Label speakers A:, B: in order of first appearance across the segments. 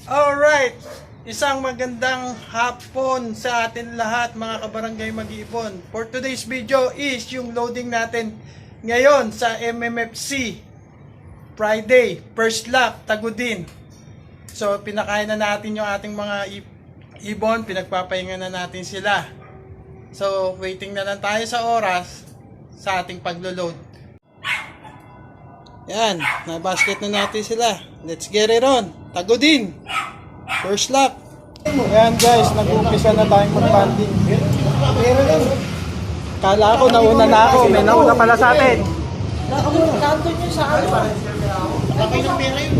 A: Alright, isang magandang hapon sa atin lahat mga kabarangay mag-iipon. For today's video is yung loading natin ngayon sa MMFC Friday, first lap, Tagudin. So pinakain na natin yung ating mga ibon, pinagpapahinga na natin sila. So waiting na lang tayo sa oras sa ating paglo-load. Yan, na-basket na natin sila. Let's get it on. Tagudin. First lap. Ayan guys, nag-uumpisa na tayong mag-banding. Kala ko nauna na ako. May nauna pala sa atin.
B: Kanto nyo sa ano?
A: Laki ng pera yun.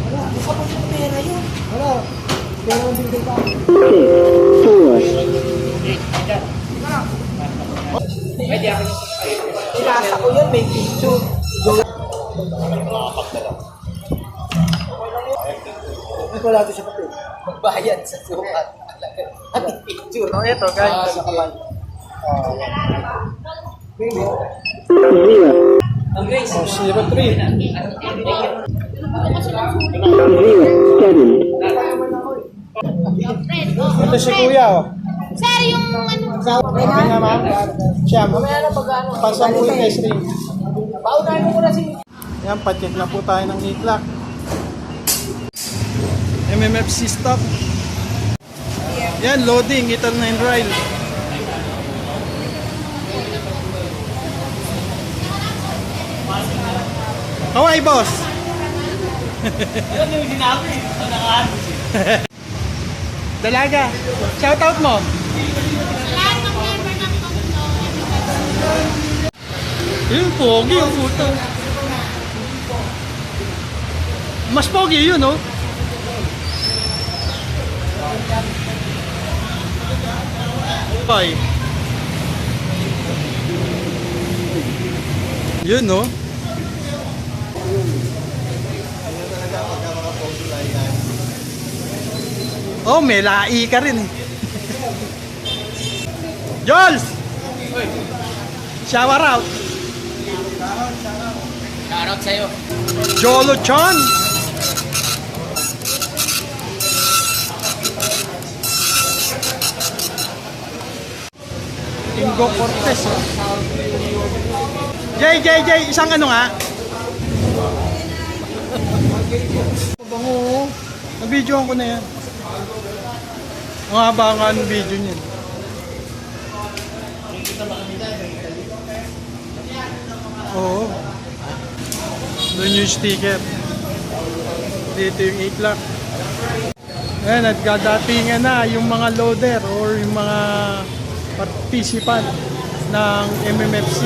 B: Wala, mukha pa yung pera yun.
A: Wala. Pera ng bigay ka.
B: Inasa ko yan, may picture.
A: Wala ito sa papel.
B: Magbayad sa sukat. At picture.
A: Oh, ito guys.
B: Ang Grace.
A: 03. Ito si Kuya, oh.
C: Sir, yung ano?
A: Okay nga, ma'am. Siyam.
B: Mamaya na mag-ano.
A: Pasampu yung ice cream.
B: Paunahin mo muna si...
A: Yan, pacheck na po tayo ng e-clock. MMFC stop. Yan, loading. Ital na in rail. Kawai, boss.
B: Yan yung sinabi.
A: Dalaga. Shoutout mo.
C: Lahat ng member ng Tongtong.
A: Yung pogi, yung puto. Mas pogi yun, no? Ay. Yun, no? Oh, may lai ka rin eh. Jules! Shower out.
B: Shoutout sa'yo.
A: Jolo Chan. Ingo Cortez. Oh. Jay, isang ano nga? Bango. Na-videoan ko na yan. Ang haba nga ng video niyan. Oo. Doon yung sticker. Dito yung e-clock. Ayan, at gadatingan na yung mga loader or yung mga participant ng MMFC,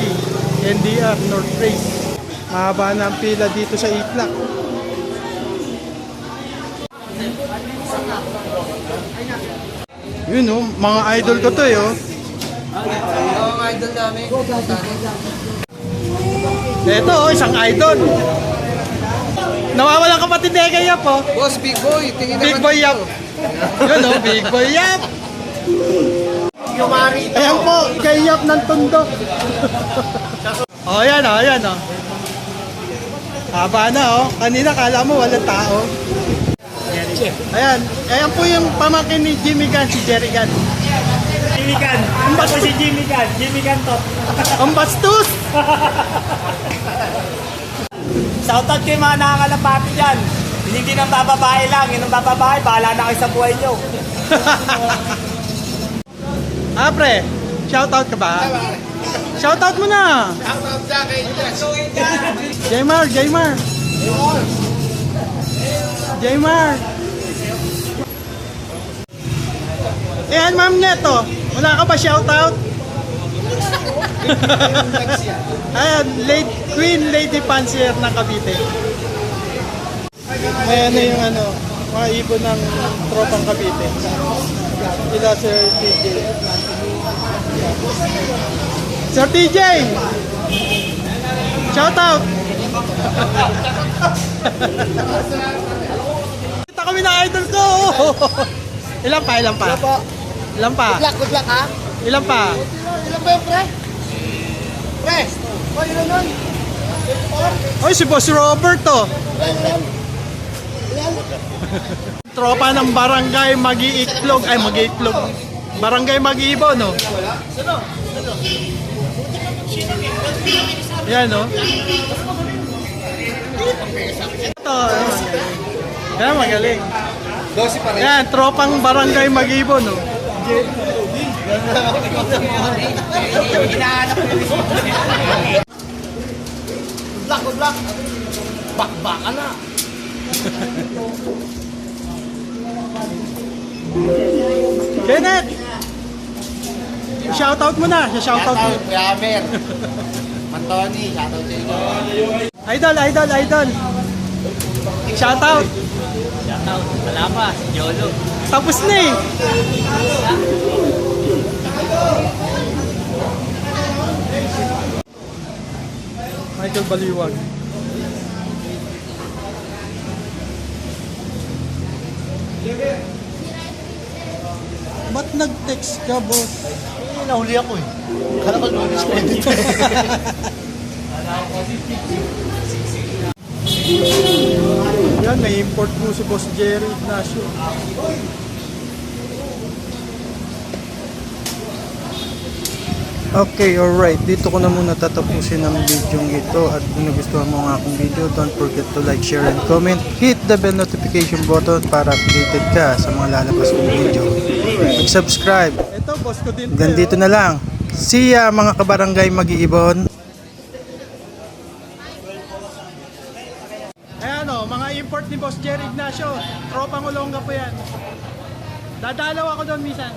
A: NDR, North Race. Mahaba na ang pila dito sa e-clock. Yun oh, mga idol ko to eh oh.
B: Oo, ang idol namin.
A: Ito oh, isang idol. Nawawalang kapatid na kay Yap oh.
B: Boss, big boy. Tingin
A: Big
B: naman
A: Boy
B: dito.
A: Yap. Yun oh, Big Boy Yap.
B: Yumari.
A: Ayan po, kay Yap ng Tondo. Oh, ayan oh, ayan oh. Haba na oh. Kanina kala mo walang tao. Ayan, ayan po yung pamangkin ni Jimmy Gunn, si Jerry Gunn.
D: Jimmy Gunn. Ako si Jimmy Gunn. Jimmy Gunn to.
A: Ang bastos!
D: Shoutout kayo mga nakakalapati dyan. Hindi ng bababae lang. Yung bababae, bahala na kayo sa buhay nyo.
A: Ah, pre, shoutout ka ba? Shoutout mo na!
B: Shoutout sa kay
A: Jaymar! Ayan, Ma'am Neto, wala ka ba shoutout? Ayan, Queen Lady Fancier ng Cavite. Ayan na yung ano, mga ibon ng tropang Cavite. Sila Sir TJ. Sir TJ! Shoutout! Kita kami na idol ko! Ilan pa? Ilan pa?
B: Good luck ha.
A: Ilan pa?
B: Ilan ba yung pre? Pre! Ilan nun?
A: Oy, si Boss Robert to. Tropa ng barangay Mag-iitlog. Ay, Mag-iitlog. Barangay Mag-iibon, no? Yan, no? Ito. Yan, magaling.
B: 12 pa rin.
A: Yan, tropang barangay Mag-iibon, no?
D: Good luck. Bakbaka na.
A: Kenneth! Shoutout mo na. Shoutout mo.
B: Graber. Antony, shoutout sa inyo.
A: Idol. Shoutout.
D: Wala pa, si Yolo.
A: Tapos na eh. Michael Baliwag. Ba't nag-text ka, boss?
B: Nahuli ako eh. Kala ko lunes ko dito.
A: Yan, na-import po si Boss Jerry Ignacio. Okay, alright. Dito ko na muna tatapusin ang video ito. At kung nagustuhan mo ang aking video, don't forget to like, share, and comment. Hit the bell notification button para updated ka sa mga lalabas kong video. Mag-subscribe. Ito, boss ko din. Ganito na lang. See ya, mga kabarangay Mag-iibon. Ayan o, mga import ni Boss Jerry Ignacio. Tropang Olonga po yan. Dadalaw ako doon minsan.